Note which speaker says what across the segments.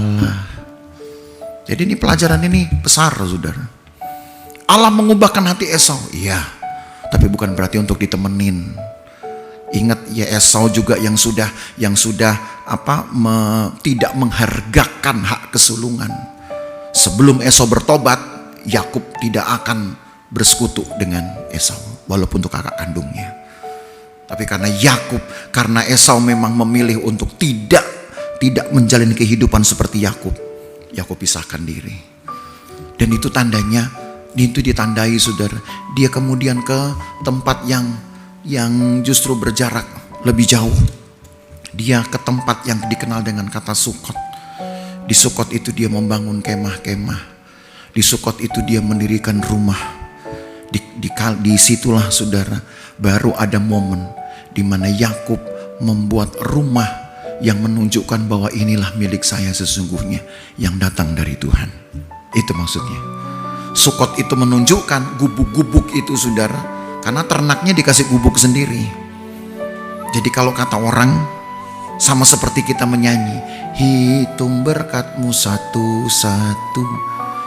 Speaker 1: Allah. Jadi ini pelajaran ini besar, saudara. Allah mengubahkan hati Esau, iya, tapi bukan berarti untuk ditemenin. Ingat ya, Esau juga yang sudah tidak menghargakan hak kesulungan. Sebelum Esau bertobat, Yakub tidak akan bersekutu dengan Esau, walaupun untuk kakak kandungnya. Tapi karena Esau memang memilih untuk tidak menjalani kehidupan seperti Yakub pisahkan diri. Dan itu tandanya, itu ditandai, saudara, dia kemudian ke tempat yang justru berjarak lebih jauh. Dia ke tempat yang dikenal dengan kata Sukot. Di Sukot itu dia membangun kemah-kemah. Di Sukot itu dia mendirikan rumah. Di situlah, saudara, baru ada momen di mana Yakub membuat rumah yang menunjukkan bahwa inilah milik saya sesungguhnya yang datang dari Tuhan. Itu maksudnya. Sukot itu menunjukkan gubuk-gubuk itu, saudara, karena ternaknya dikasih gubuk sendiri. Jadi kalau kata orang, sama seperti kita menyanyi, hitung berkatmu satu-satu.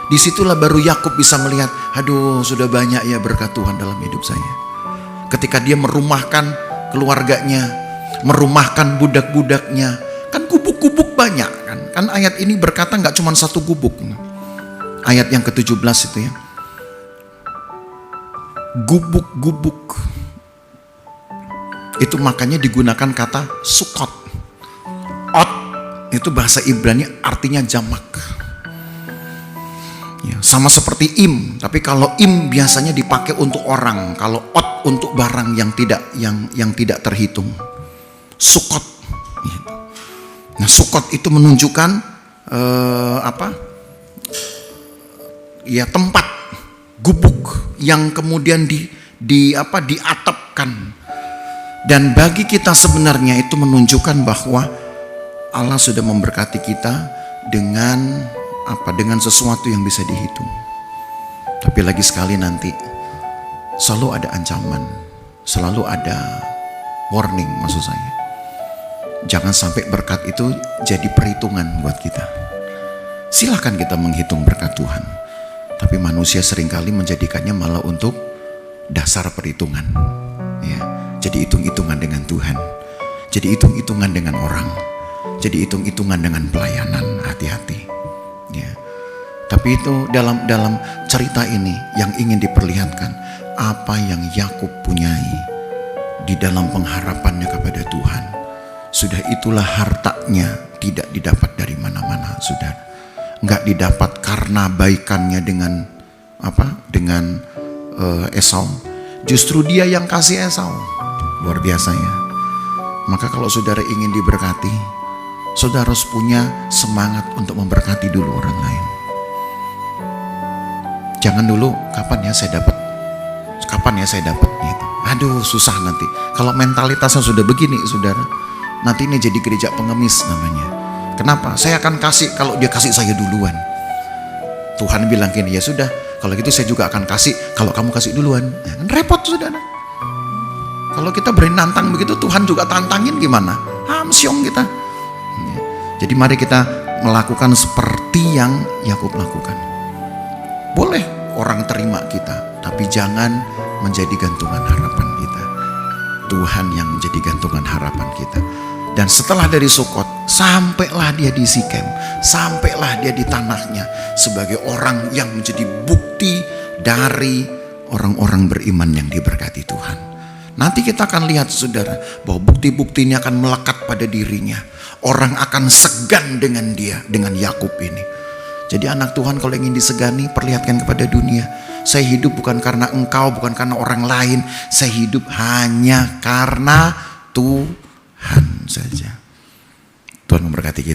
Speaker 1: Disitulah baru Yakub bisa melihat, aduh, sudah banyak ya berkat Tuhan dalam hidup saya. Ketika dia merumahkan keluarganya, merumahkan budak-budaknya, kan gubuk-gubuk banyak kan. Kan ayat ini berkata nggak cuma satu gubuk. Ayat yang ke-17 itu ya. Gubuk-gubuk. Itu makanya digunakan kata Sukot. Ot itu bahasa Ibrani artinya jamak. Ya, sama seperti im, tapi kalau im biasanya dipakai untuk orang, kalau ot untuk barang yang tidak terhitung. Sukot. Nah, Sukot itu menunjukkan ya, tempat gubuk yang kemudian diatapkan. Dan bagi kita sebenarnya itu menunjukkan bahwa Allah sudah memberkati kita dengan sesuatu yang bisa dihitung. Tapi lagi sekali nanti selalu ada ancaman, selalu ada warning, maksud saya. Jangan sampai berkat itu jadi perhitungan buat kita. Silahkan kita menghitung berkat Tuhan, tapi manusia seringkali menjadikannya malah untuk dasar perhitungan. Ya, jadi hitung-hitungan dengan Tuhan, jadi hitung-hitungan dengan orang, jadi hitung-hitungan dengan pelayanan. Hati-hati. Ya. Tapi itu dalam cerita ini yang ingin diperlihatkan apa yang Yakub punyai di dalam pengharapannya kepada Tuhan. Sudah itulah hartanya, tidak didapat dari mana-mana, saudara. Enggak didapat karena baikannya dengan Esau. Justru dia yang kasih Esau. Luar biasa ya. Maka kalau saudara ingin diberkati, saudara harus punya semangat untuk memberkati dulu orang lain. Jangan dulu kapan ya saya dapat gitu. Aduh, susah nanti. Kalau mentalitasnya sudah begini, saudara, nanti ini jadi gereja pengemis namanya. Kenapa? Saya akan kasih kalau dia kasih saya duluan. Tuhan bilang gini, ya sudah, kalau gitu saya juga akan kasih kalau kamu kasih duluan. Ya, kan repot, saudara. Kalau kita berani nantang begitu, Tuhan juga tantangin gimana? Hamsyong kita. Jadi mari kita melakukan seperti yang Yakub lakukan. Boleh orang terima kita, tapi jangan menjadi gantungan harapan kita. Tuhan yang menjadi gantungan harapan kita. Dan setelah dari Sukot, sampailah dia di Sikem, sampailah dia di tanahnya sebagai orang yang menjadi bukti dari orang-orang beriman yang diberkati Tuhan. Nanti kita akan lihat, saudara, bahwa bukti-bukti ini akan melekat pada dirinya. Orang akan segan dengan dia, dengan Yakub ini. Jadi anak Tuhan kalau ingin disegani, perlihatkan kepada dunia. Saya hidup bukan karena engkau, bukan karena orang lain. Saya hidup hanya karena Tuhan saja. Tuhan memberkati kita.